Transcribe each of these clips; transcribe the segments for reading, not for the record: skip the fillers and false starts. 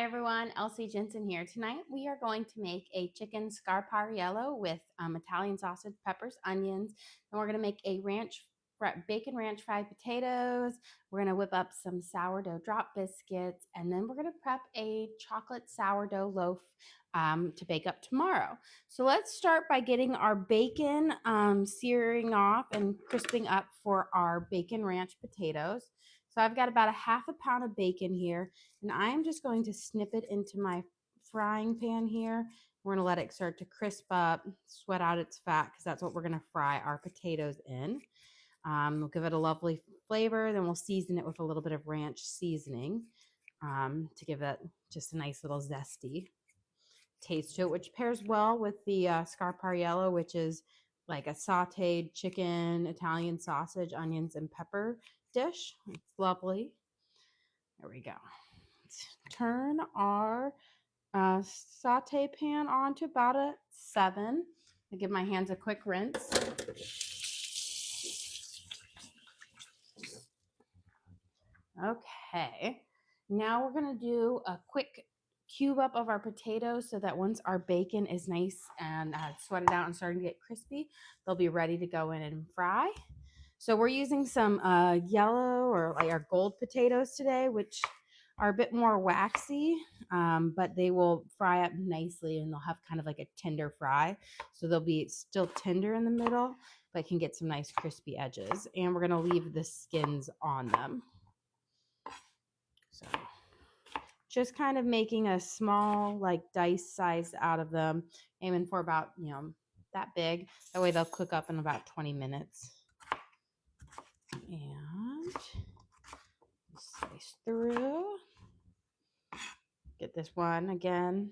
Hi everyone, Elsie Jensen here. Tonight we are going to make a chicken Scarpariello with Italian sausage, peppers, onions, and we're going to make a bacon ranch fried potatoes. We're going to whip up some sourdough drop biscuits, and then we're going to prep a chocolate sourdough loaf to bake up tomorrow. So let's start by getting our bacon searing off and crisping up for our bacon ranch potatoes. So I've got about a half a pound of bacon here, and I'm just going to snip it into my frying pan here. We're going to let it start to crisp up, sweat out its fat, because that's what we're going to fry our potatoes in. We'll give it a lovely flavor, then we'll season it with a little bit of ranch seasoning to give it just a nice little zesty taste to it, which pairs well with the Scarpariello, which is like a sauteed chicken, Italian sausage, onions, and pepper dish. It's lovely. There we go. Let's turn our saute pan on to about a 7. I give my hands a quick rinse. Okay, now we're going to do a quick cube up of our potatoes so that once our bacon is nice and sweated out and starting to get crispy, they'll be ready to go in and fry. So we're using some yellow or like our gold potatoes today, which are a bit more waxy, but they will fry up nicely and they'll have kind of like a tender fry. So they'll be still tender in the middle, but can get some nice crispy edges. And we're going to leave the skins on them. So just kind of making a small like dice size out of them, aiming for about, that big. That way they'll cook up in about 20 minutes. And slice through. Get this one again.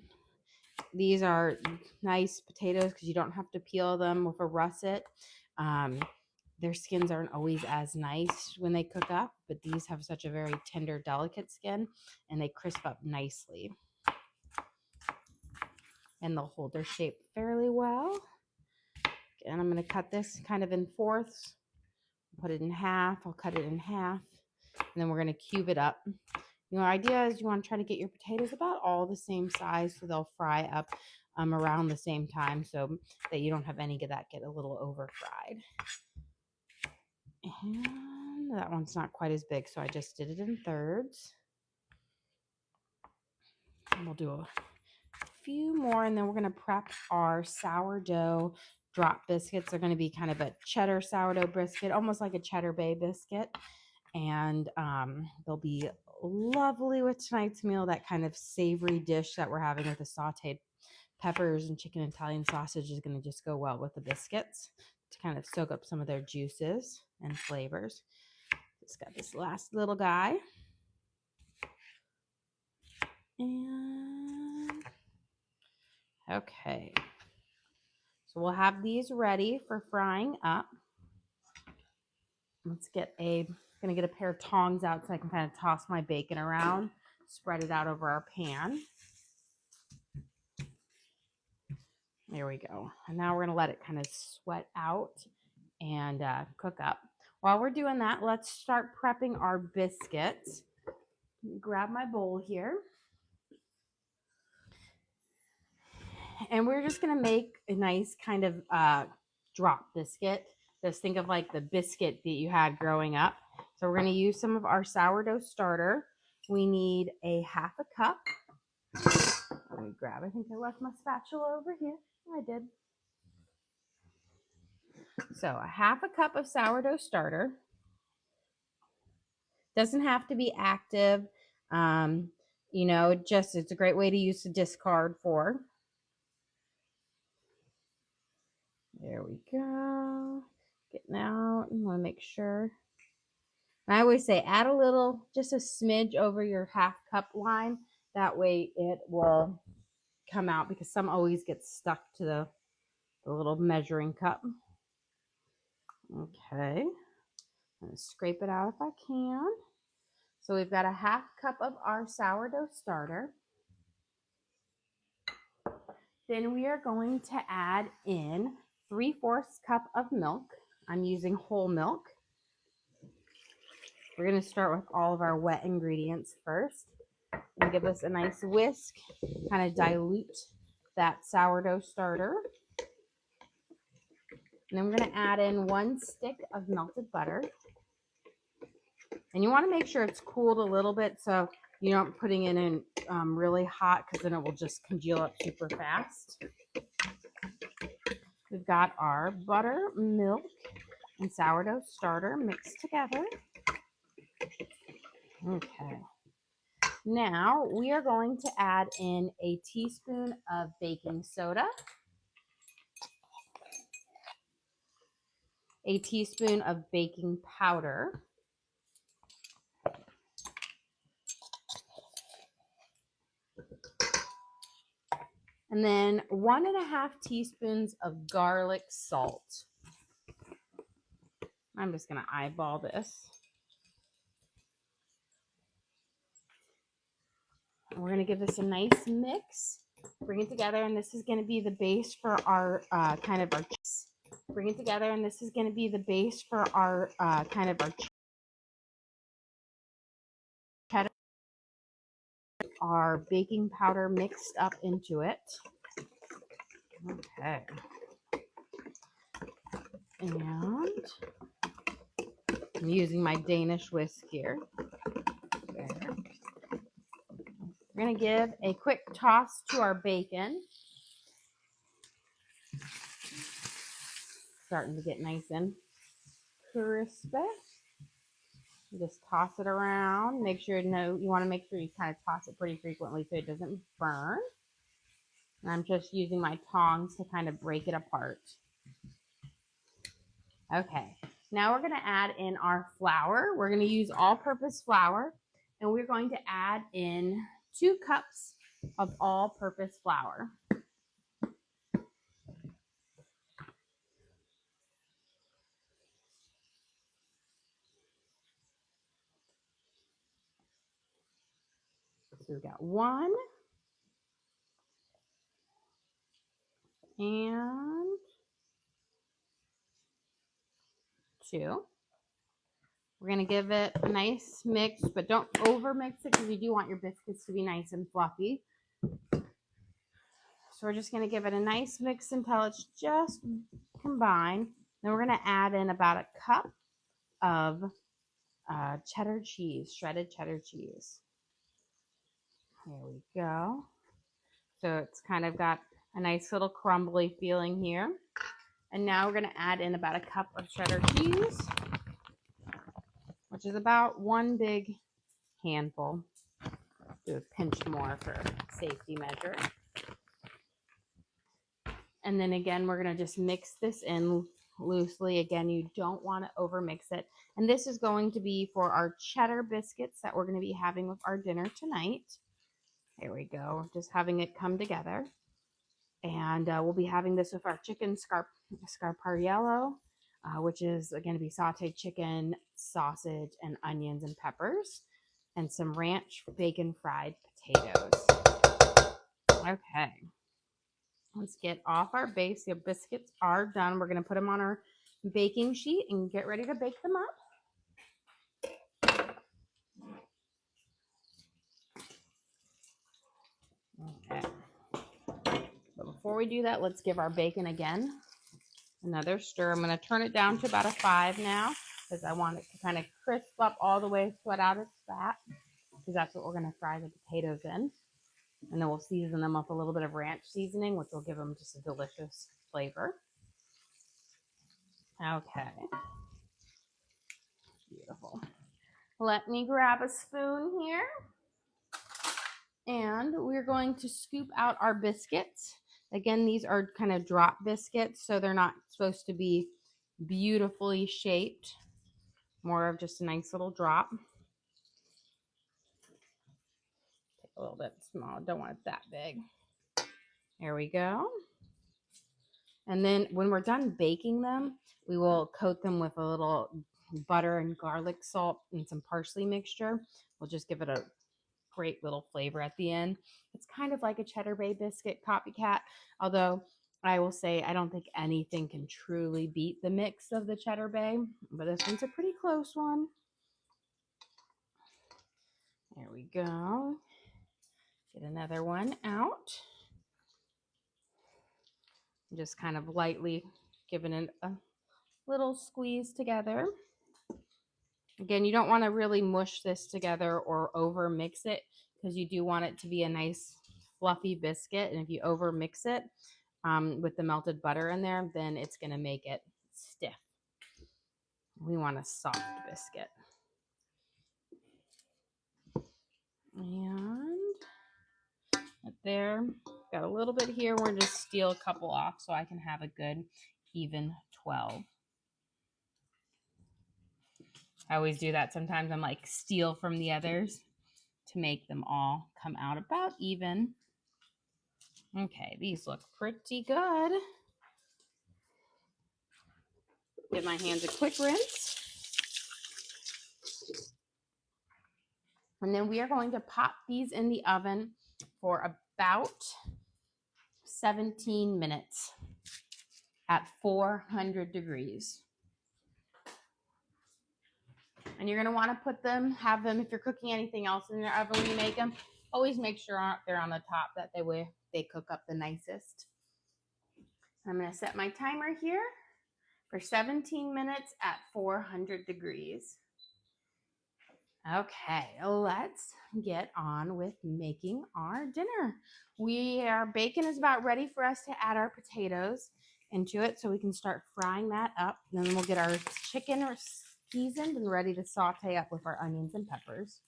These are nice potatoes because you don't have to peel them with a russet. Their skins aren't always as nice when they cook up, but these have such a very tender, delicate skin, and they crisp up nicely. And they'll hold their shape fairly well. And I'm going to cut this kind of in fourths. Put it in half. I'll cut it in half. And then we're going to cube it up. Idea is you want to try to get your potatoes about all the same size so they'll fry up around the same time so that you don't have any of that get a little over fried. And that one's not quite as big, so I just did it in thirds. And we'll do a few more, and then we're going to prep our sourdough drop biscuits. They're going to be kind of a cheddar sourdough biscuit, almost like a cheddar bay biscuit. And they'll be lovely with tonight's meal, that kind of savory dish that we're having with the sauteed peppers and chicken Italian sausage is going to just go well with the biscuits to kind of soak up some of their juices and flavors. Just got this last little guy. And okay. So we'll have these ready for frying up. Let's get going to get a pair of tongs out so I can kind of toss my bacon around, spread it out over our pan. There we go. And now we're going to let it kind of sweat out and cook up. While we're doing that, let's start prepping our biscuits. Grab my bowl here. And we're just going to make a nice kind of drop biscuit. Just think of like the biscuit that you had growing up. So we're going to use some of our sourdough starter. We need a half a cup. Let me grab, I think I left my spatula over here. I did. So a half a cup of sourdough starter. Doesn't have to be active. It's a great way to use to discard for. There we go. Getting out. You want to make sure. I always say add a little, just a smidge over your half cup line. That way it will come out because some always get stuck to the little measuring cup. Okay. I'm going to scrape it out if I can. So we've got a half cup of our sourdough starter. Then we are going to add in 3/4 cup of milk. I'm using whole milk. We're going to start with all of our wet ingredients first. And give this a nice whisk, kind of dilute that sourdough starter. And then we're going to add in 1 stick of melted butter. And you want to make sure it's cooled a little bit so you don't putting it in really hot, because then it will just congeal up super fast. We've got our butter, milk, and sourdough starter mixed together. Okay. Now we are going to add in a teaspoon of baking soda, a teaspoon of baking powder, and then 1.5 teaspoons of garlic salt. I'm just going to eyeball this. We're going to give this a nice mix. Bring it together, and this is going to be the base for our Bring it together, and this is going to be the base for our cheddar. Our baking powder mixed up into it. Okay. And I'm using my Danish whisk here. There. We're going to give a quick toss to our bacon. Starting to get nice and crispy. Just toss it around. Make sure you want to make sure you kind of toss it pretty frequently so it doesn't burn. And I'm just using my tongs to kind of break it apart. Okay, now we're going to add in our flour. We're going to use all-purpose flour, and we're going to add in 2 cups of all-purpose flour. So we've got 1 and 2. We're going to give it a nice mix, but don't over mix it because you do want your biscuits to be nice and fluffy. So we're just going to give it a nice mix until it's just combined. Then we're going to add in about 1 cup of cheddar cheese, shredded cheddar cheese. Here we go. So it's kind of got a nice little crumbly feeling here. And now we're going to add in about 1 cup of cheddar cheese, which is about 1 big handful. Do a pinch more for safety measure. And then again, we're going to just mix this in loosely. Again, you don't want to over mix it. And this is going to be for our cheddar biscuits that we're going to be having with our dinner tonight. Here we go. Just having it come together. And we'll be having this with our chicken Scarpariello, which is going to be sauteed chicken, sausage, and onions and peppers, and some ranch bacon fried potatoes. Okay. Let's get off our base. The biscuits are done. We're going to put them on our baking sheet and get ready to bake them up. Okay. But before we do that, let's give our bacon again another stir. I'm going to turn it down to about a 5 now because I want it to kind of crisp up all the way, sweat out its fat, because that's what we're going to fry the potatoes in. And then we'll season them up a little bit of ranch seasoning, which will give them just a delicious flavor. Okay. Beautiful. Let me grab a spoon here. And we're going to scoop out our biscuits. Again, these are kind of drop biscuits, so they're not supposed to be beautifully shaped. More of just a nice little drop. Take a little bit small. Don't want it that big. There we go. And then when we're done baking them, we will coat them with a little butter and garlic salt and some parsley mixture. We'll just give it a great little flavor at the end. It's kind of like a Cheddar Bay biscuit copycat, although I will say I don't think anything can truly beat the mix of the Cheddar Bay, but this one's a pretty close one. There we go. Get another one out. Just kind of lightly giving it a little squeeze together. Again, you don't want to really mush this together or over mix it because you do want it to be a nice fluffy biscuit. And if you over mix it with the melted butter in there, then it's going to make it stiff. We want a soft biscuit. And right there, got a little bit here. We're going to steal a couple off so I can have a good even 12. I always do that. Sometimes I'm like steal from the others to make them all come out about even. Okay, these look pretty good. Give my hands a quick rinse. And then we are going to pop these in the oven for about 17 minutes at 400 degrees. And you're going to want to put them, have them, if you're cooking anything else in your oven when you make them, always make sure they're on the top, that they cook up the nicest. I'm going to set my timer here for 17 minutes at 400 degrees. Okay, let's get on with making our dinner. Our bacon is about ready for us to add our potatoes into it, so we can start frying that up. And then we'll get our chicken seasoned and ready to saute up with our onions and peppers.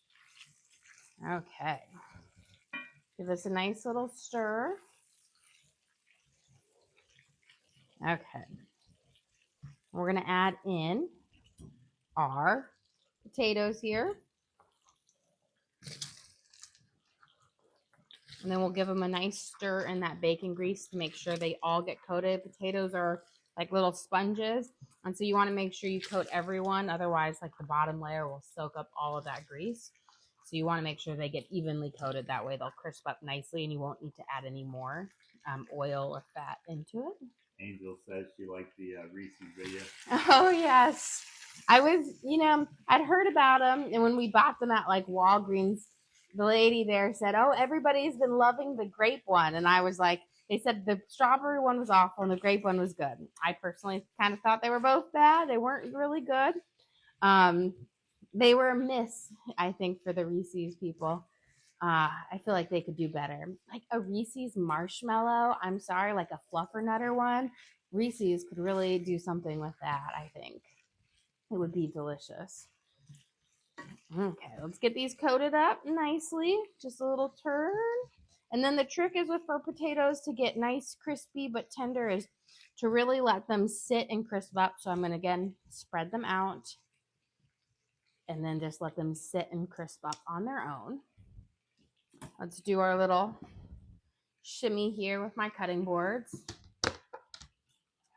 Okay, give this a nice little stir. Okay, we're going to add in our potatoes here. And then we'll give them a nice stir in that bacon grease to make sure they all get coated. Potatoes are like little sponges, and so you want to make sure you coat everyone. Otherwise, like the bottom layer will soak up all of that grease. So you want to make sure they get evenly coated. That way they'll crisp up nicely and you won't need to add any more oil or fat into it. Angel says she liked the Reese's video. Oh, yes. I was, I'd heard about them, and when we bought them at like Walgreens, the lady there said, oh, everybody's been loving the grape one. And I was like, they said the strawberry one was awful and the grape one was good. I personally kind of thought they were both bad. They weren't really good. They were a miss, I think, for the Reese's people. I feel like they could do better. Like a Reese's marshmallow, I'm sorry, like a fluffernutter one. Reese's could really do something with that, I think. It would be delicious. Okay, let's get these coated up nicely. Just a little turn. And then the trick is for potatoes to get nice, crispy, but tender is to really let them sit and crisp up. So I'm going to, again, spread them out and then just let them sit and crisp up on their own. Let's do our little shimmy here with my cutting boards.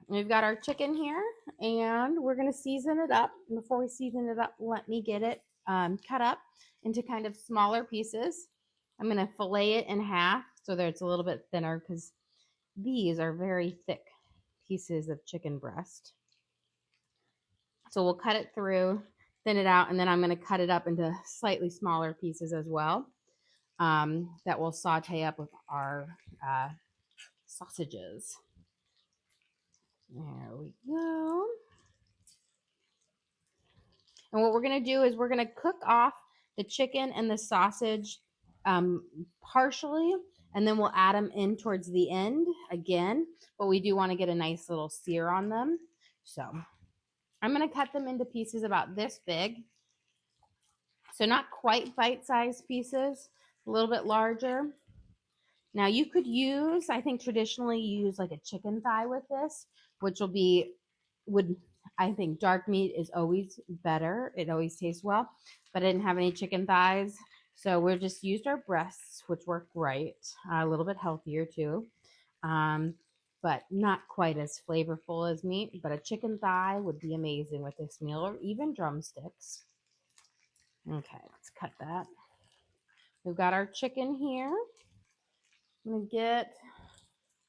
We've got our chicken here, and we're going to season it up. And before we season it up, let me get it cut up into kind of smaller pieces. I'm going to fillet it in half so that it's a little bit thinner, because these are very thick pieces of chicken breast. So we'll cut it through, thin it out, and then I'm going to cut it up into slightly smaller pieces as well that we'll saute up with our sausages. There we go. And what we're going to do is we're going to cook off the chicken and the sausage partially, and then we'll add them in towards the end again. But we do want to get a nice little sear on them. So I'm going to cut them into pieces about this big. So not quite bite-sized pieces, a little bit larger. Now you could use, I think traditionally you use like a chicken thigh with this, which I think dark meat is always better. It always tastes well, but I didn't have any chicken thighs. So we just used our breasts, which worked great. A little bit healthier too, but not quite as flavorful as meat. But a chicken thigh would be amazing with this meal, or even drumsticks. Okay, let's cut that. We've got our chicken here. I'm going to get,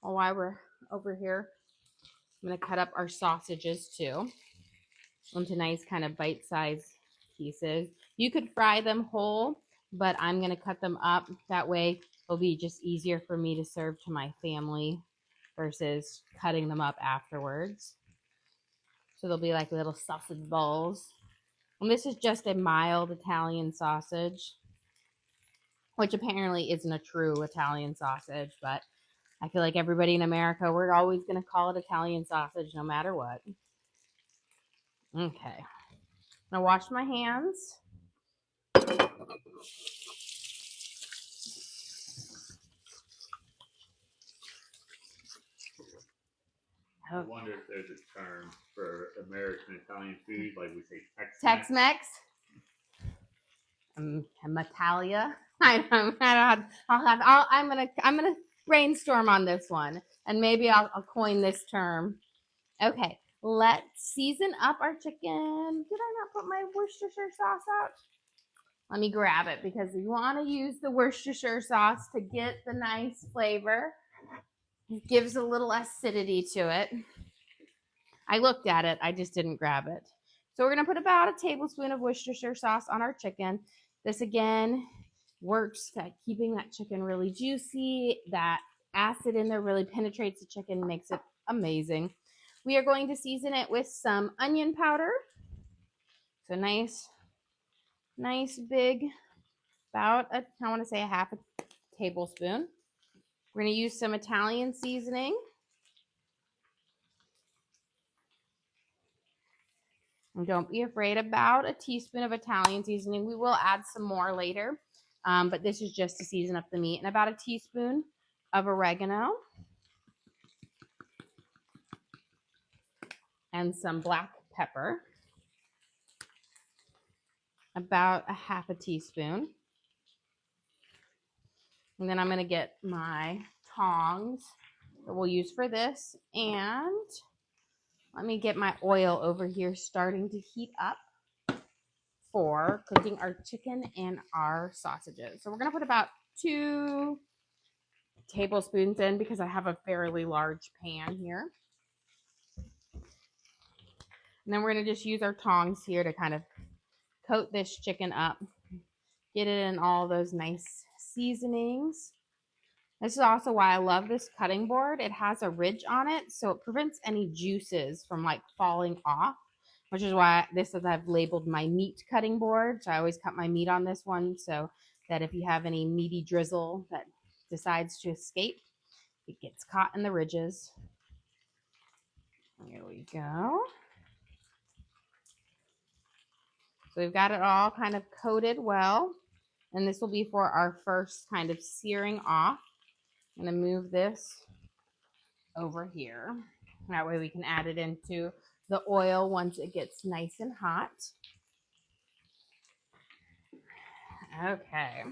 while we're over here, I'm going to cut up our sausages too into nice kind of bite-sized pieces. You could fry them whole, but I'm going to cut them up. That way it'll be just easier for me to serve to my family versus cutting them up afterwards. So they'll be like little sausage balls. And this is just a mild Italian sausage, which apparently isn't a true Italian sausage, but I feel like everybody in America, we're always going to call it Italian sausage no matter what. Okay. Now wash my hands. I wonder if there's a term for American Italian food, like we say Tex-Mex. Tex-Mex. Italia. I'm gonna brainstorm on this one, and maybe I'll coin this term. Okay, let's season up our chicken. Did I not put my Worcestershire sauce out? Let me grab it because you want to use the Worcestershire sauce to get the nice flavor. It gives a little acidity to it. I looked at it, I just didn't grab it. So we're going to put about a tablespoon of Worcestershire sauce on our chicken. This again works at keeping that chicken really juicy. That acid in there really penetrates the chicken, makes it amazing. We are going to season it with some onion powder. So nice big, about I want to say a half a tablespoon. We're going to use some Italian seasoning. And don't be afraid, about a teaspoon of Italian seasoning. We will add some more later, but this is just to season up the meat. And about a teaspoon of oregano. And some black pepper. About a half a teaspoon. And then I'm going to get my tongs that we'll use for this. And let me get my oil over here starting to heat up for cooking our chicken and our sausages. So we're going to put about 2 tablespoons in because I have a fairly large pan here. And then we're going to just use our tongs here to kind of coat this chicken up. Get it in all those nice seasonings. This is also why I love this cutting board. It has a ridge on it, so it prevents any juices from like falling off, which is why this is, I've labeled my meat cutting board. So I always cut my meat on this one so that if you have any meaty drizzle that decides to escape, it gets caught in the ridges. Here we go. So we've got it all kind of coated well, and this will be for our first kind of searing off. I'm going to move this over here. That way we can add it into the oil once it gets nice and hot. Okay.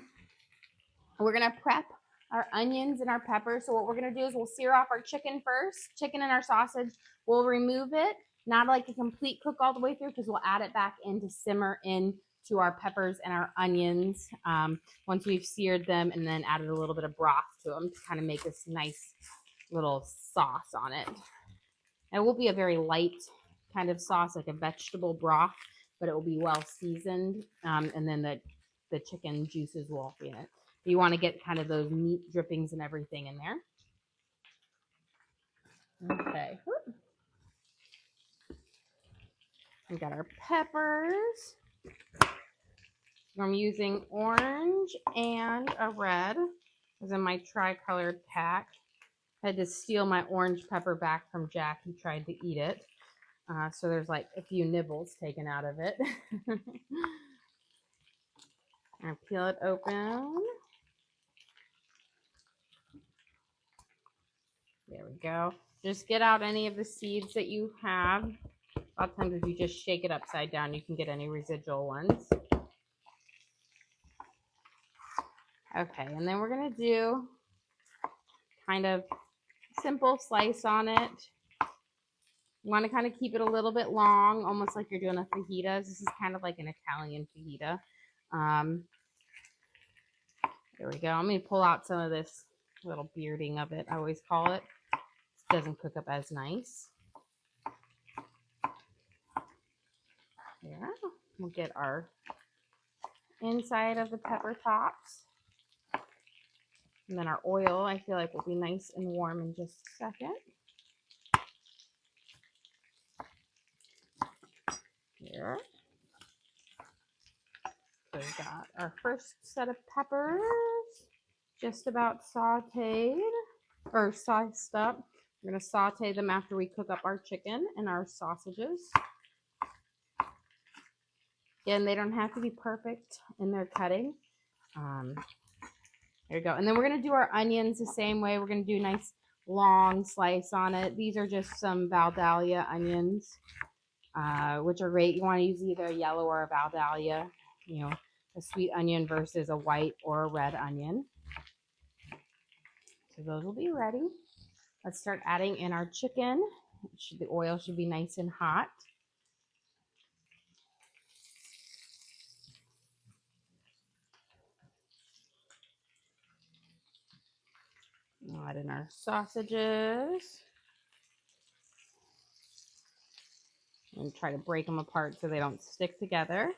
We're going to prep our onions and our peppers. So what we're going to do is we'll sear off our chicken first. Chicken and our sausage. We'll remove it. Not like a complete cook all the way through because we'll add it back in to simmer in to our peppers and our onions once we've seared them, and then added a little bit of broth to them to kind of make this nice little sauce on it. And it will be a very light kind of sauce, like a vegetable broth, but it will be well seasoned, and then the chicken juices will all be in it. You want to get kind of those meat drippings and everything in there. Okay. We got our peppers. I'm using orange and a red. It was in my tri-colored pack. I had to steal my orange pepper back from Jack. He tried to eat it. So there's like a few nibbles taken out of it. I peel it open. There we go. Just get out any of the seeds that you have. A lot of times if you just shake it upside down, you can get any residual ones. Okay, and then we're going to do kind of simple slice on it. You want to kind of keep it a little bit long, almost like you're doing a fajita. This is kind of like an Italian fajita. There we go. I'm going to pull out some of this little bearding of it, I always call it. It doesn't cook up as nice. Yeah, we'll get our inside of the pepper tops. And then our oil, I feel like, will be nice and warm in just a second. Here. So we've got our first set of peppers just about sauteed or sliced up. We're going to saute them after we cook up our chicken and our sausages. Again, they don't have to be perfect in their cutting. There you go. And then we're going to do our onions the same way. We're going to do a nice long slice on it. These are just some Valdalia onions, which are great. You want to use either a yellow or a Valdalia, you know, a sweet onion versus a white or a red onion. So those will be ready. Let's start adding in our chicken. The oil should be nice and hot. We'll add in our sausages. And try to break them apart so they don't stick together.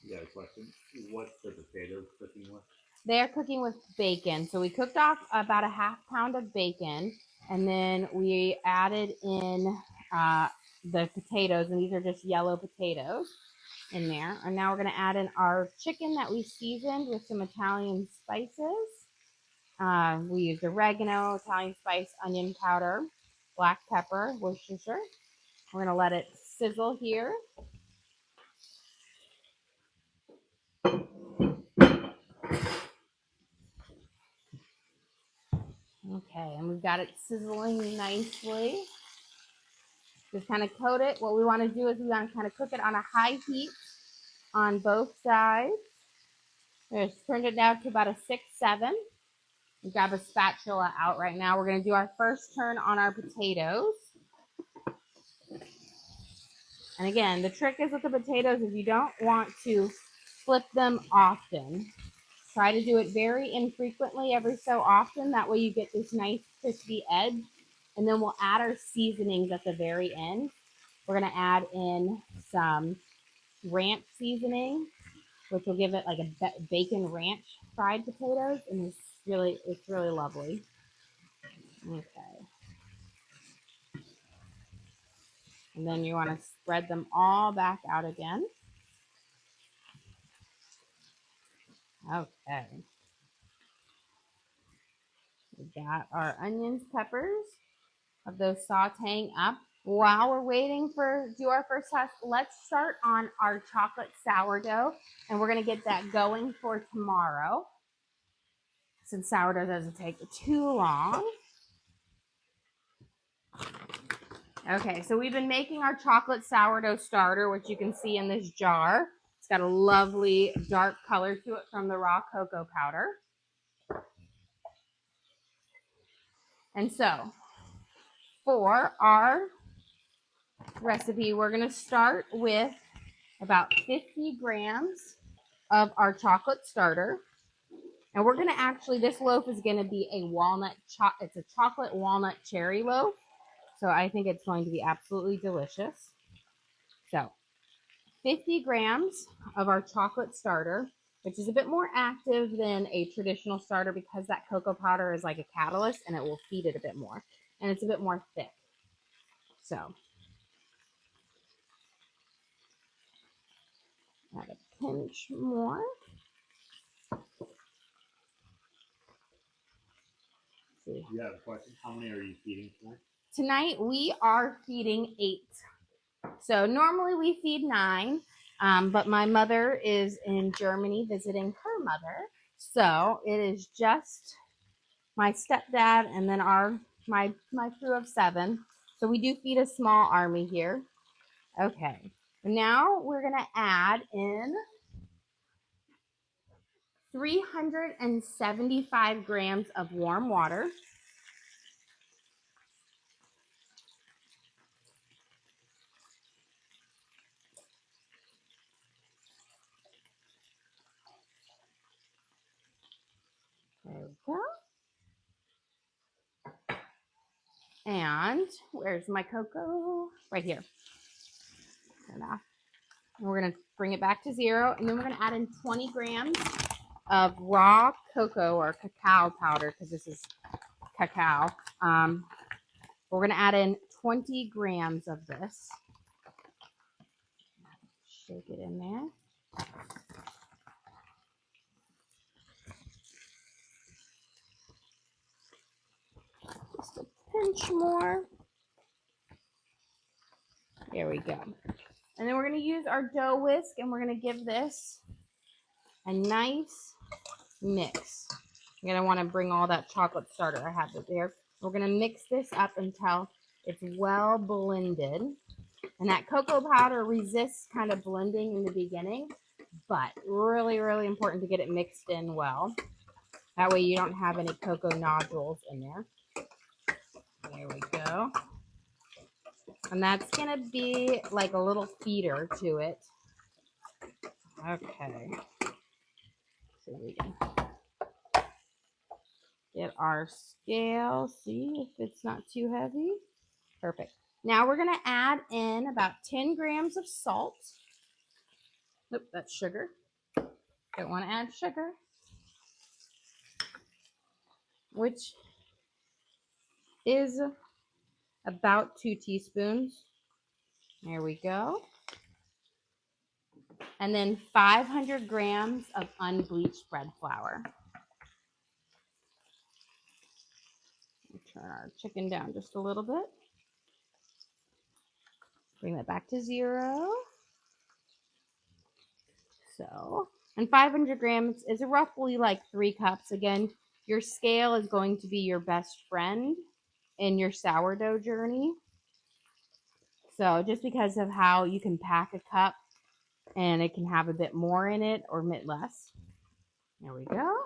You got a question? What's the potatoes cooking with? They are cooking with bacon. So we cooked off about a half pound of bacon, and then we added in the potatoes, and these are just yellow potatoes in there. And now we're going to add in our chicken that we seasoned with some Italian spices. We used oregano, Italian spice, onion powder, black pepper, Worcestershire. We're going to let it sizzle here. Okay, and we've got it sizzling nicely. Just kind of coat it. What we want to do is we want to kind of cook it on a high heat on both sides. Just turned it down to about a 6-7. We grab a spatula out right now. We're going to do our first turn on our potatoes. And again, the trick is with the potatoes is you don't want to flip them often. Try to do it very infrequently every so often. That way you get this nice crispy edge. And then we'll add our seasonings at the very end. We're going to add in some ranch seasoning, which will give it like a bacon ranch fried potatoes. And it's really lovely. Okay. And then you want to spread them all back out again. Okay. We got our onions, peppers, of those sauteing up. While we're waiting for do our first test, let's start on our chocolate sourdough, and we're going to get that going for tomorrow, since sourdough doesn't take too long. Okay, so we've been making our chocolate sourdough starter, which you can see in this jar. It's got a lovely dark color to it from the raw cocoa powder. And so for our recipe, we're going to start with about 50 grams of our chocolate starter. And we're going to actually, this loaf is going to be a walnut, it's a chocolate walnut cherry loaf. So I think it's going to be absolutely delicious. So 50 grams of our chocolate starter, which is a bit more active than a traditional starter because that cocoa powder is like a catalyst and it will feed it a bit more. And it's a bit more thick. So add a pinch more. See. You have a question? How many are you feeding tonight? Tonight we are feeding 8. So normally we feed 9, but my mother is in Germany visiting her mother. So it is just my stepdad and then my crew of 7. So we do feed a small army here. Okay. Now we're going to add in 375 grams of warm water. There we go. And where's my cocoa? Right here. Turn off. We're going to bring it back to 0, and then we're going to add in 20 grams of raw cocoa or cacao powder, because this is cacao. We're going to add in 20 grams of this. Shake it in there. Just a pinch more. There we go. And then we're going to use our dough whisk, and we're going to give this a nice mix. You're going to want to bring all that chocolate starter I have there. We're going to mix this up until it's well blended. And that cocoa powder resists kind of blending in the beginning, but really, really important to get it mixed in well. That way you don't have any cocoa nodules in there. There we go. And that's going to be like a little feeder to it. Okay. So we can get our scale. See if it's not too heavy. Perfect. Now we're going to add in about 10 grams of salt. Nope, that's sugar. Don't want to add sugar. Which is about 2 teaspoons. There we go. And then 500 grams of unbleached bread flour. Turn our chicken down just a little bit. Bring that back to 0. So, and 500 grams is roughly like 3 cups. Again, your scale is going to be your best friend in your sourdough journey. So just because of how you can pack a cup and it can have a bit more in it or a bit less. There we go.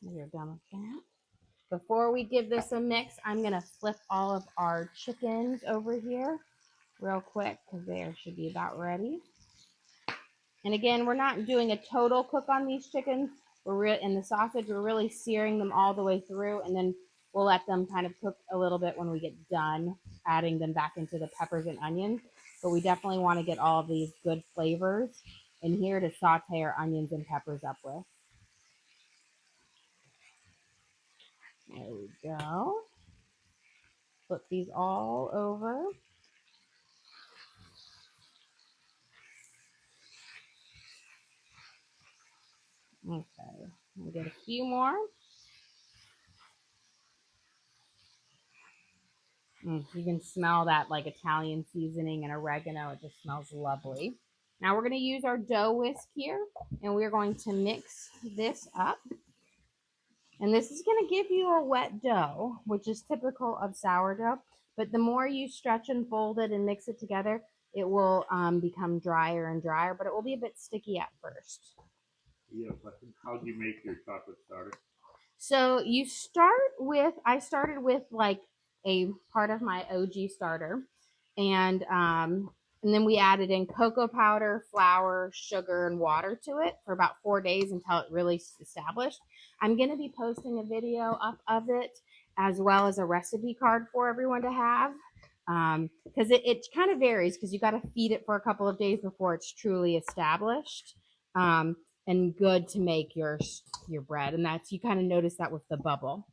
We're done with that. Before we give this a mix, I'm going to flip all of our chickens over here real quick because they should be about ready. And again, we're not doing a total cook on these chickens. In the sausage, we're really searing them all the way through, and then we'll let them kind of cook a little bit when we get done adding them back into the peppers and onions. But we definitely want to get all of these good flavors in here to saute our onions and peppers up with. There we go. Flip these all over. Okay, we'll get a few more. You can smell that like Italian seasoning and oregano. It just smells lovely. Now we're going to use our dough whisk here, and we're going to mix this up. And this is going to give you a wet dough, which is typical of sourdough. But the more you stretch and fold it and mix it together, it will become drier and drier, but it will be a bit sticky at first. Yeah, question. How do you make your chocolate starter? So you start with, I started with like a part of my OG starter, and then we added in cocoa powder, flour, sugar, and water to it for about 4 days until it really established. I'm going to be posting a video up of it as well as a recipe card for everyone to have, because it kind of varies because you got to feed it for a couple of days before it's truly established. And good to make your bread. And that's, you kind of notice that with the bubble.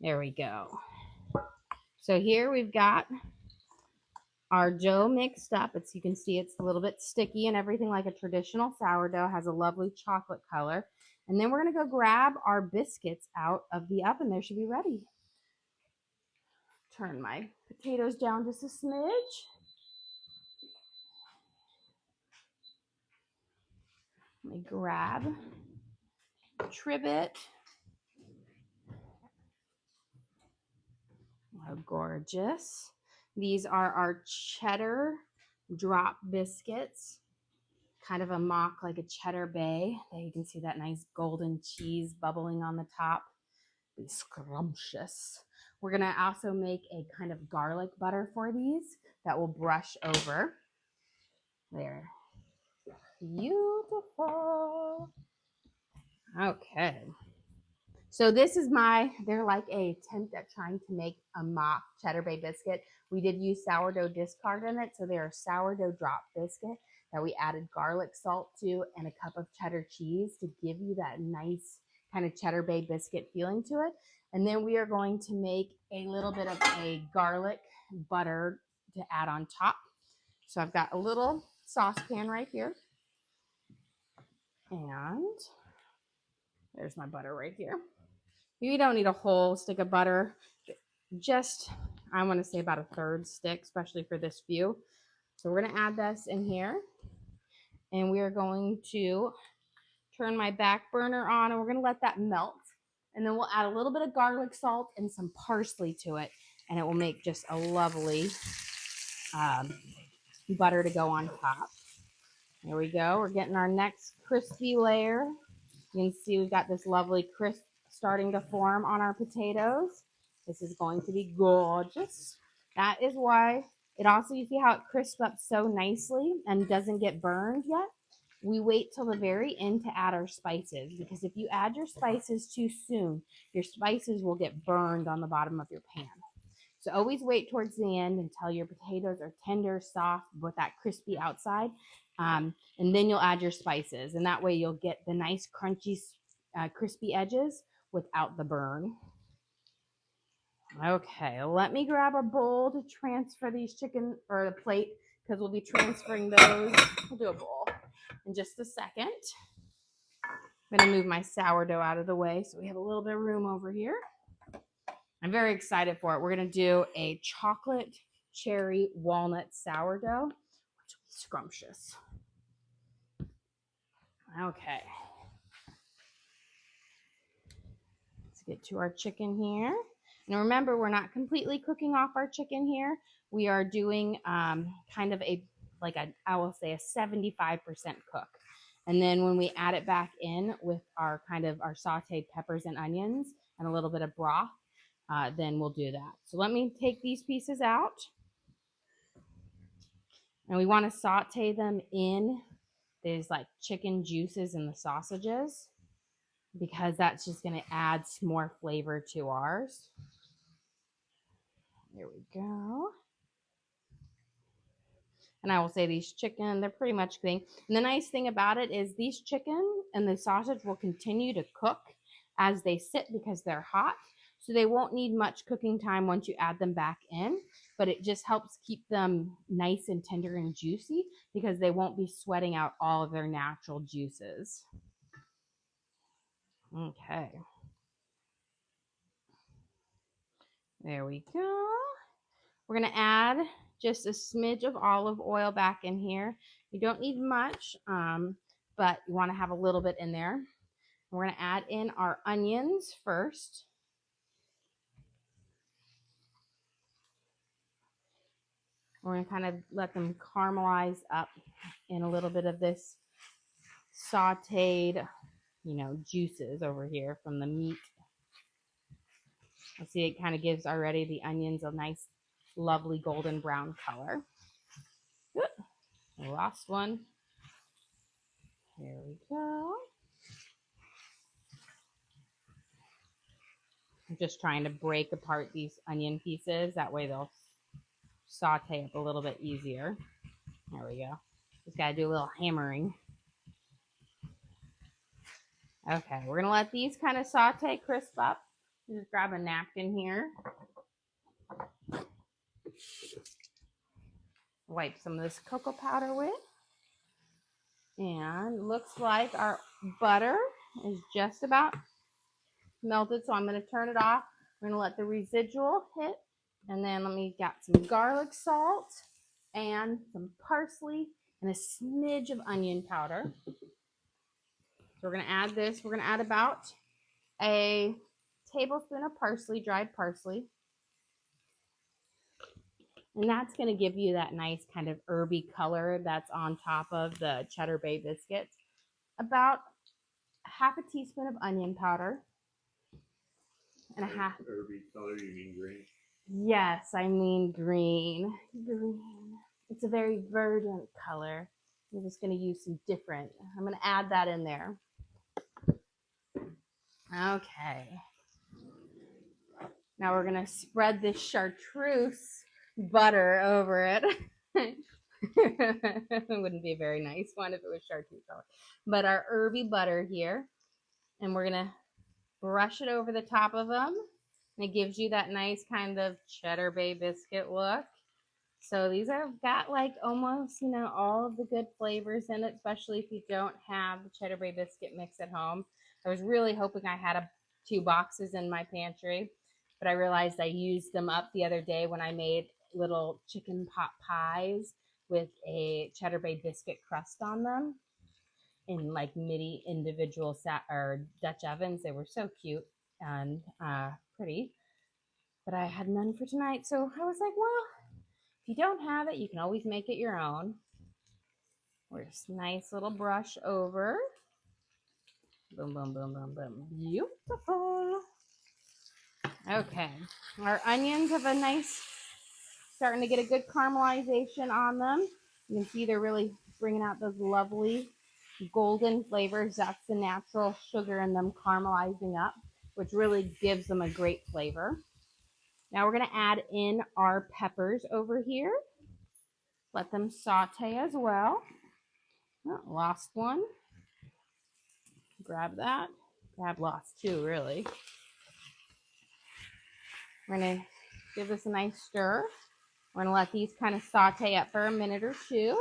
There we go. So here we've got our dough mixed up. You can see it's a little bit sticky and everything like a traditional sourdough. Has a lovely chocolate color. And then we're going to go grab our biscuits out of the oven. They should be ready. Turn my potatoes down just a smidge. Let me grab trivet. Oh, gorgeous. These are our cheddar drop biscuits. Kind of a mock like a cheddar bay. There you can see that nice golden cheese bubbling on the top. Be scrumptious. We're going to also make a kind of garlic butter for these that will brush over. There. Beautiful. Okay. So this is they're like a attempt at trying to make a mock cheddar bay biscuit. We did use sourdough discard in it, so they're a sourdough drop biscuit. that we added garlic salt to and a cup of cheddar cheese to give you that nice kind of cheddar bay biscuit feeling to it. And then we are going to make a little bit of a garlic butter to add on top. So I've got a little saucepan right here. And there's my butter right here. You don't need a whole stick of butter. Just, I want to say about a third stick, especially for this view. So we're going to add this in here. And we are going to turn my back burner on, and we're going to let that melt. And then we'll add a little bit of garlic salt and some parsley to it. And it will make just a lovely butter to go on top. There we go. We're getting our next crispy layer. You can see we've got this lovely crisp starting to form on our potatoes. This is going to be gorgeous. That is why it also, you see how it crisps up so nicely and doesn't get burned yet? We wait till the very end to add our spices, because if you add your spices too soon, your spices will get burned on the bottom of your pan. So always wait towards the end until your potatoes are tender, soft, with that crispy outside. And then you'll add your spices. And that way you'll get the nice crunchy, crispy edges without the burn. Okay, let me grab a bowl to transfer these chicken, or a plate, because we'll be transferring those. We'll do a bowl in just a second. I'm going to move my sourdough out of the way so we have a little bit of room over here. I'm very excited for it. We're going to do a chocolate cherry walnut sourdough, which will be scrumptious. Okay. Let's get to our chicken here. And remember, we're not completely cooking off our chicken here. We are doing kind of I will say a 75% cook. And then when we add it back in with our sauteed peppers and onions and a little bit of broth, then we'll do that. So let me take these pieces out. And we want to saute them in these like chicken juices and the sausages, because that's just going to add some more flavor to ours. There we go. And I will say these chicken, they're pretty much clean. And the nice thing about it is these chicken and the sausage will continue to cook as they sit because they're hot. So they won't need much cooking time once you add them back in, but it just helps keep them nice and tender and juicy because they won't be sweating out all of their natural juices. Okay. There we go. We're going to add just a smidge of olive oil back in here. You don't need much, but you want to have a little bit in there. We're going to add in our onions first. We're going to kind of let them caramelize up in a little bit of this sauteed, juices over here from the meat. You'll see it kind of gives already the onions a nice, lovely golden brown color. Good. The last one. Here we go. I'm just trying to break apart these onion pieces. That way they'll saute up a little bit easier. There we go. Just got to do a little hammering. Okay, we're going to let these kind of saute, crisp up. Just grab a napkin here. Wipe some of this cocoa powder with. And looks like our butter is just about melted, so I'm going to turn it off. We're going to let the residual hit. And then let me get some garlic salt and some parsley and a smidge of onion powder. So we're going to add this. We're going to add about a tablespoon of parsley, dried parsley. And that's going to give you that nice kind of herby color that's on top of the Cheddar Bay biscuits. About half a teaspoon of onion powder. And a half. Herby color, you mean green? Yes, I mean green. Green. It's a very verdant color. I'm just going to use some different. I'm going to add that in there. Okay. Now we're going to spread this chartreuse butter over it. It wouldn't be a very nice one if it was chartreuse color. But our herby butter here, and we're gonna brush it over the top of them. And it gives you that nice kind of cheddar bay biscuit look. So these have got like almost, you know, all of the good flavors in it, especially if you don't have the cheddar bay biscuit mix at home. I was really hoping I had 2 boxes in my pantry, but I realized I used them up the other day when I made little chicken pot pies with a cheddar bay biscuit crust on them in like mini individual or Dutch ovens. They were so cute and pretty, but I had none for tonight. So I was like, well, if you don't have it, you can always make it your own. We're just nice little brush over. Boom, boom, boom, boom, boom. Beautiful. Okay. Our onions have a nice, starting to get a good caramelization on them. You can see they're really bringing out those lovely golden flavors. That's the natural sugar in them caramelizing up, which really gives them a great flavor. Now we're going to add in our peppers over here. Let them saute as well. Oh, lost one. Grab that. Grab lost two, really. We're going to give this a nice stir. We're going to let these kind of saute up for a minute or two.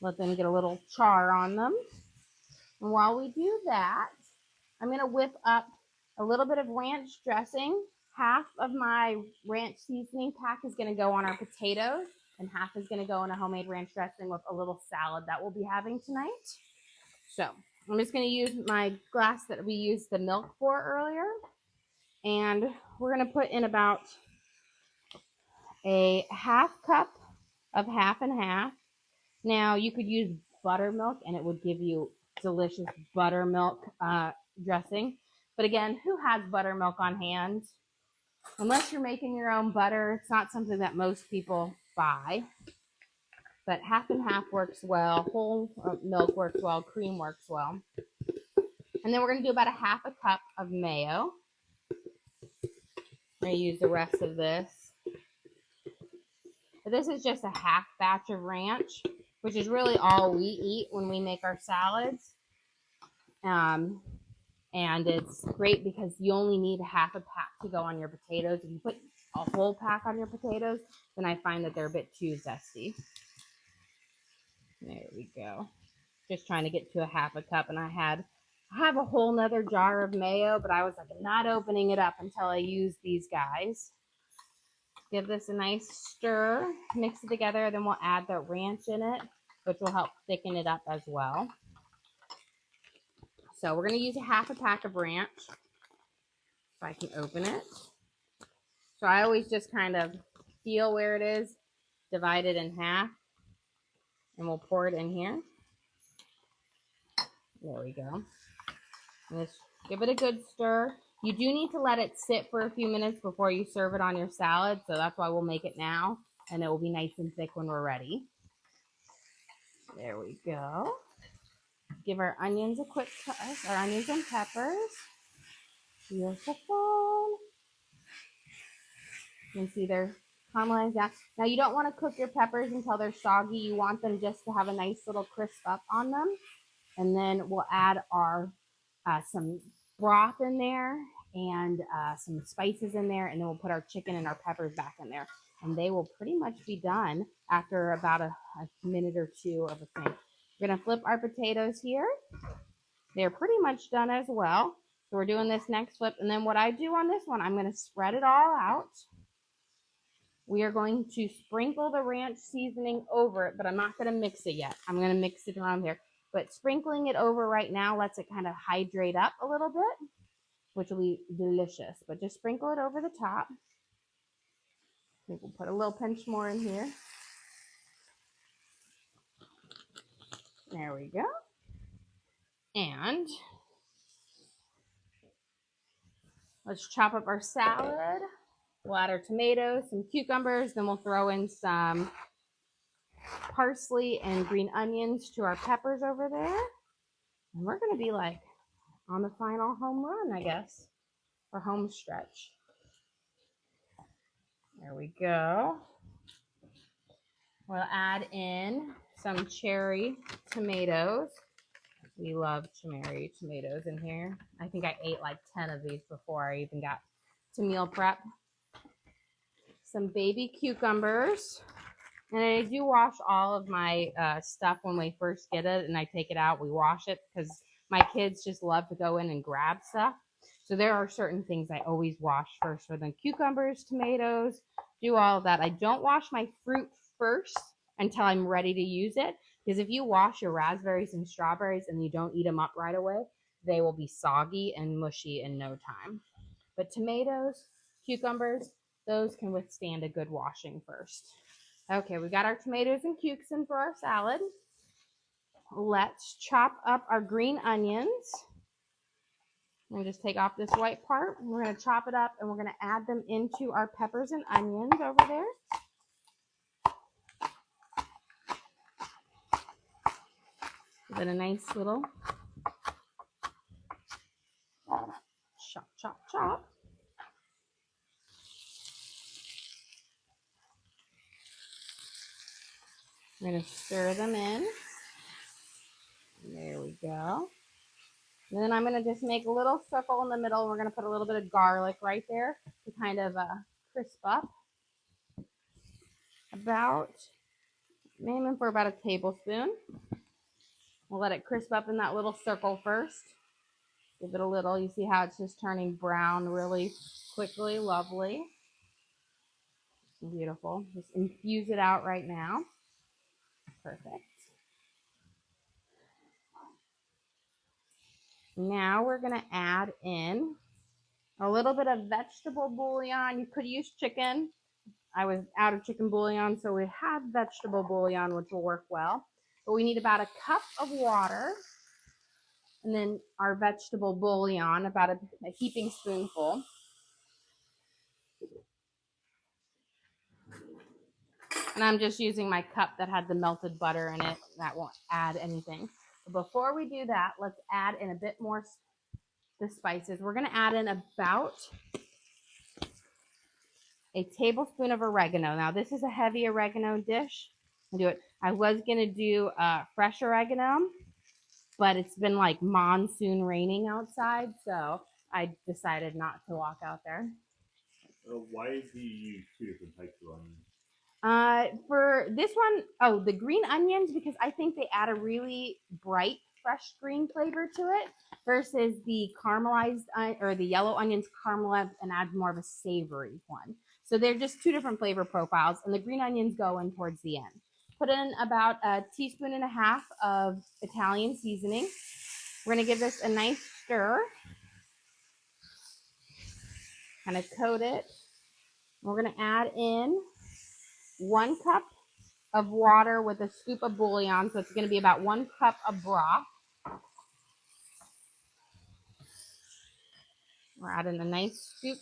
Let them get a little char on them. And while we do that, I'm going to whip up a little bit of ranch dressing. Half of my ranch seasoning pack is going to go on our potatoes, and half is going to go in a homemade ranch dressing with a little salad that we'll be having tonight. So I'm just going to use my glass that we used the milk for earlier, and we're going to put in about a half cup of half and half. Now you could use buttermilk and it would give you delicious buttermilk dressing. But again, who has buttermilk on hand? Unless you're making your own butter, it's not something that most people buy. But half and half works well. Whole milk works well. Cream works well. And then we're going to do about a half a cup of mayo. I'm going to use the rest of this. But this is just a half batch of ranch, which is really all we eat when we make our salads. And it's great because you only need half a pack to go on your potatoes. If you put a whole pack on your potatoes, then I find that they're a bit too zesty. There we go. Just trying to get to a half a cup. And I have a whole nother jar of mayo, but I was like not opening it up until I use these guys. Give this a nice stir, mix it together, then we'll add the ranch in it, which will help thicken it up as well. So we're going to use a half a pack of ranch, if I can open it. So I always just kind of feel where it is, divide it in half, and we'll pour it in here. There we go. And just give it a good stir. You do need to let it sit for a few minutes before you serve it on your salad, so that's why we'll make it now, and it will be nice and thick when we're ready. There we go. Give our onions a quick toss, our onions and peppers. Beautiful. You can see they're caramelized down. Now you don't want to cook your peppers until they're soggy. You want them just to have a nice little crisp up on them. And then we'll add our some broth in there and some spices in there, and then we'll put our chicken and our peppers back in there. And they will pretty much be done after about a minute or two of a thing. We're going to flip our potatoes here. They're pretty much done as well. So we're doing this next flip. And then what I do on this one, I'm going to spread it all out. We are going to sprinkle the ranch seasoning over it, but I'm not going to mix it yet. I'm going to mix it around here. But sprinkling it over right now lets it kind of hydrate up a little bit, which will be delicious. But just sprinkle it over the top. I think we'll put a little pinch more in here. There we go. And let's chop up our salad. We'll add our tomatoes, some cucumbers, then we'll throw in some parsley and green onions to our peppers over there. And we're going to be like on the final home run, I guess, or home stretch. There we go. We'll add in some cherry tomatoes. We love cherry tomatoes in here. I think I ate like 10 of these before I even got to meal prep. Some baby cucumbers. And I do wash all of my stuff when we first get it and I take it out. We wash it because my kids just love to go in and grab stuff. So there are certain things I always wash first for them. Cucumbers, tomatoes, do all of that. I don't wash my fruit first until I'm ready to use it. Because if you wash your raspberries and strawberries and you don't eat them up right away, they will be soggy and mushy in no time. But tomatoes, cucumbers, those can withstand a good washing first. Okay, we got our tomatoes and cukes in for our salad. Let's chop up our green onions. I'm just take off this white part. We're going to chop it up and we're going to add them into our peppers and onions over there. Give it a nice little chop, chop, chop. I'm going to stir them in. There we go. And then I'm going to just make a little circle in the middle. We're going to put a little bit of garlic right there to kind of crisp up. Aiming for about a tablespoon. We'll let it crisp up in that little circle first. Give it a little. You see how it's just turning brown really quickly. Lovely. Beautiful. Just infuse it out right now. Perfect. Now we're going to add in a little bit of vegetable bouillon. You could use chicken. I was out of chicken bouillon, so we had vegetable bouillon, which will work well. But we need about a cup of water. And then our vegetable bouillon, about a heaping spoonful. And I'm just using my cup that had the melted butter in it. That won't add anything. But before we do that, let's add in a bit more the spices. We're going to add in about a tablespoon of oregano. Now, this is a heavy oregano dish. I'll do it. I was going to do fresh oregano, but it's been like monsoon raining outside, so I decided not to walk out there. Why do you use 2 different types of onions? For this one, the green onions, because I think they add a really bright, fresh green flavor to it, versus the caramelized or the yellow onions caramelize and add more of a savory one. So they're just 2 different flavor profiles, and the green onions go in towards the end. Put in about a teaspoon and a half of Italian seasoning. We're going to give this a nice stir. Kind of coat it. We're going to add in 1 cup of water with a scoop of bouillon. So it's going to be about 1 cup of broth. We're adding a nice scoop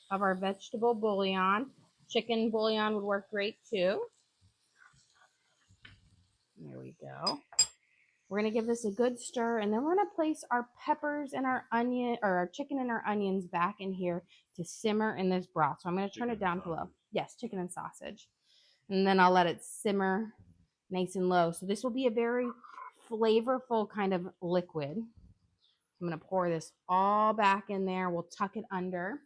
of our vegetable bouillon. Chicken bouillon would work great too. There we go. We're going to give this a good stir, and then we're going to place our peppers and our onion, or our chicken and our onions back in here to simmer in this broth. So I'm going to turn it down to low. Yes, chicken and sausage. And then I'll let it simmer nice and low. So this will be a very flavorful kind of liquid. I'm going to pour this all back in there. We'll tuck it under.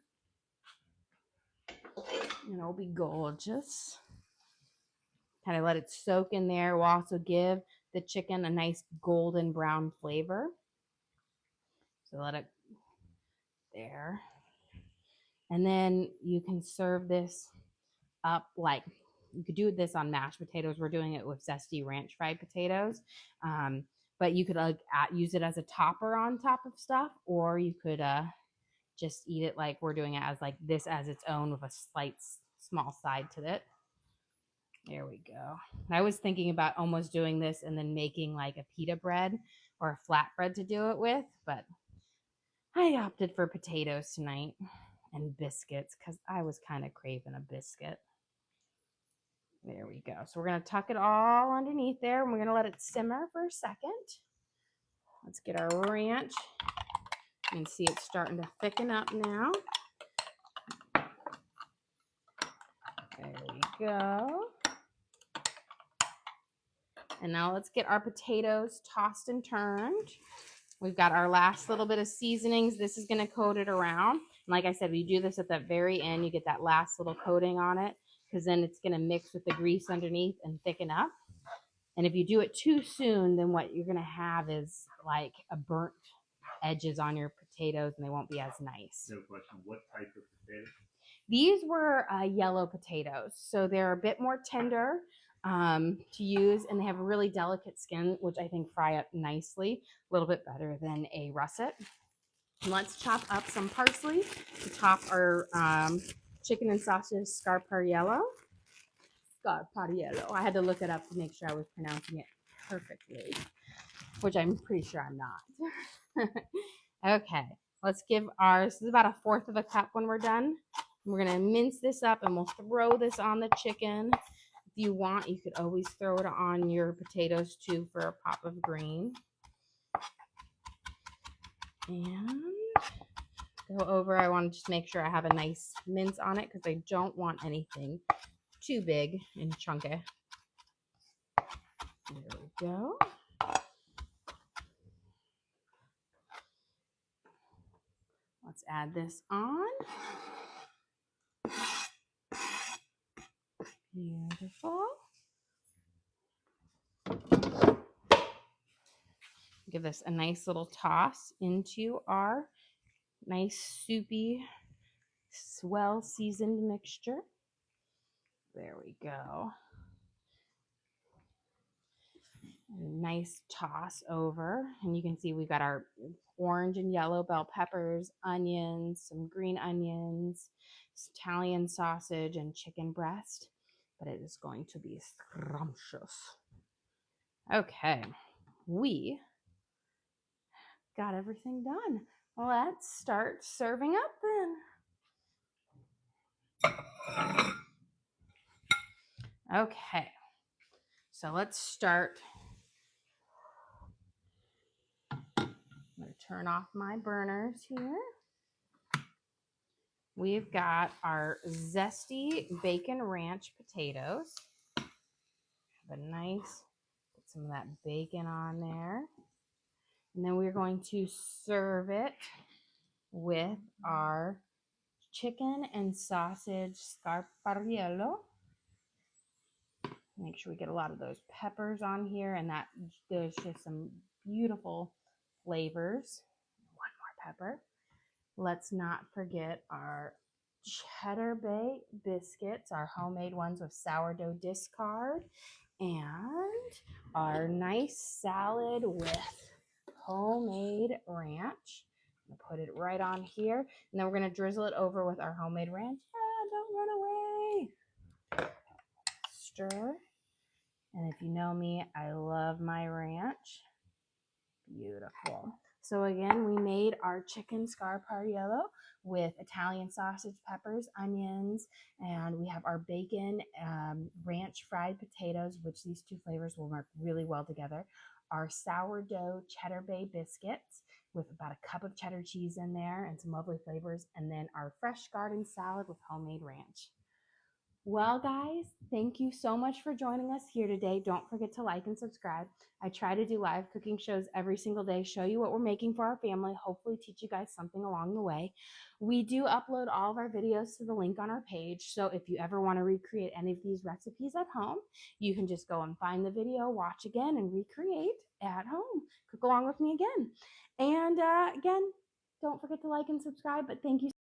And it'll be gorgeous. Kind of let it soak in there. We'll also give the chicken a nice golden brown flavor. So let it there. And then you can serve this up like, you could do this on mashed potatoes. We're doing it with zesty ranch fried potatoes. But you could use it as a topper on top of stuff, or you could just eat it like we're doing it as like this as its own with a slight small side to it. There we go. I was thinking about almost doing this and then making like a pita bread or a flatbread to do it with, but I opted for potatoes tonight and biscuits because I was kind of craving a biscuit. There we go. So we're going to tuck it all underneath there, and we're going to let it simmer for a second. Let's get our ranch. You can see it's starting to thicken up now. There we go. And now let's get our potatoes tossed and turned. We've got our last little bit of seasonings. This is going to coat it around. And like I said, we do this at the very end. You get that last little coating on it because then it's going to mix with the grease underneath and thicken up. And if you do it too soon, then what you're going to have is like a burnt edges on your potatoes and they won't be as nice. No question. What type of potato? These were yellow potatoes. So they're a bit more tender to use, and they have a really delicate skin, which I think fry up nicely, a little bit better than a russet. And let's chop up some parsley to top our chicken and sausage Scarpariello. Scarpariello. I had to look it up to make sure I was pronouncing it perfectly, which I'm pretty sure I'm not. Okay, let's give ours, this is about 1/4 of a cup when we're done. We're gonna mince this up and we'll throw this on the chicken. If you want, you could always throw it on your potatoes too for a pop of green. And go over, I want to just make sure I have a nice mince on it because I don't want anything too big and chunky. There we go. Let's add this on. Beautiful. Give this a nice little toss into our nice soupy, well seasoned mixture. There we go. A nice toss over, and you can see we've got our orange and yellow bell peppers, onions, some green onions, Italian sausage, and chicken breast. But it is going to be scrumptious. Okay, we got everything done. Let's start serving up then. Okay, so let's start. I'm going to turn off my burners here. We've got our zesty bacon ranch potatoes. Have a nice, put some of that bacon on there. And then we're going to serve it with our chicken and sausage Scarpariello. Make sure we get a lot of those peppers on here, and that there's just some beautiful flavors. One more pepper. Let's not forget our Cheddar Biscuits, our homemade ones with sourdough discard, and our nice salad with homemade ranch. I'm gonna put it right on here, and then we're gonna drizzle it over with our homemade ranch. Don't run away. Stir. And if you know me, I love my ranch. Beautiful. So again, we made our chicken Scarpariello with Italian sausage, peppers, onions, and we have our bacon ranch fried potatoes, which these two flavors will work really well together. Our sourdough Cheddar Bay biscuits with about 1 cup of cheddar cheese in there and some lovely flavors, and then our fresh garden salad with homemade ranch. Well, guys, thank you so much for joining us here today. Don't forget to like and subscribe. I try to do live cooking shows every single day, show you what we're making for our family, hopefully teach you guys something along the way. We do upload all of our videos to the link on our page, so if you ever want to recreate any of these recipes at home, you can just go and find the video, watch again, and recreate at home. Cook along with me again. And again, don't forget to like and subscribe, but thank you